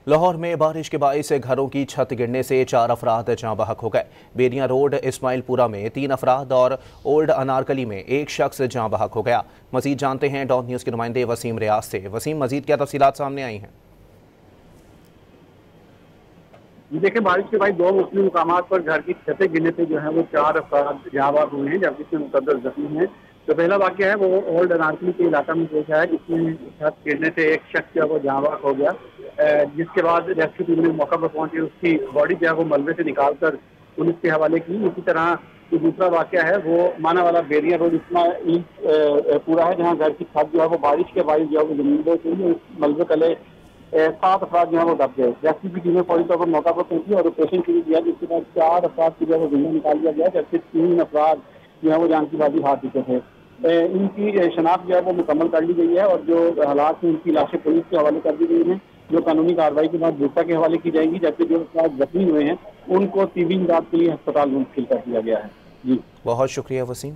लाहौर में बारिश के बाइस घरों की छत गिरने से 4 अफराद जाँ बहक हो गए। बेरियां रोड इस्माइलपुरा में 3 अफराद और ओल्ड अनारकली में 1 शख्स जाँ बहक हो गया। मजीद जानते हैं डॉन न्यूज़ के नुमाइंदे वसीम रियाज से। वसीम, मजीद क्या तफसीलात सामने आई हैं? देखिए, बारिश के बाद 2 मुख्तलिफ मुकामात पर घर की छतें गिरने से जो है वो 4 अफराद जाँ बहक हुए हैं, जबकि इसमें मुकद्दर जख्मी हैं। जो पहला वाक़या है वो ओल्ड अनारकली के इलाका में पेश आया, जिसमें छत गिरने से एक शख्स जो है वो जाँ बहक हो गया, जिसके बाद रेस्क्यू टीम ने मौका पर पहुंची उसकी बॉडी जो है वो मलबे से निकाल कर पुलिस के हवाले की। इसी तरह जो दूसरा वाक़या है वो माना वाला बेरिया रोड इस्माइल पूरा है, जहाँ घर की छत जो है वो बारिश के बाद जो है वो जमीन पर हुई, मलबे तले 7 अफराद जो है वो दब गए। रेस्क्यू की टीमें फौरी तौर पर मौका पर पहुंची और ऑपरेशन शुरू किया, जिसके बाद 4 अफराद की जो है वो जिंदा निकाल दिया गया, जबकि 3 अफराद जो है वो जान की बाजी हार चुके थे। इनकी शनाख्त जो है वो मुकम्मल कर ली गई है और जो हालात हैं उनकी लाशें पुलिस के हवाले कर दी गई हैं, जो कानूनी कार्रवाई के बाद भूसा के हवाले की जाएंगी, जबकि जो अफराद जख्मी हुए हैं उनको तिब्बी इमदाद के लिए अस्पताल मुंतकिल कर दिया गया है। जी, बहुत शुक्रिया वसीम।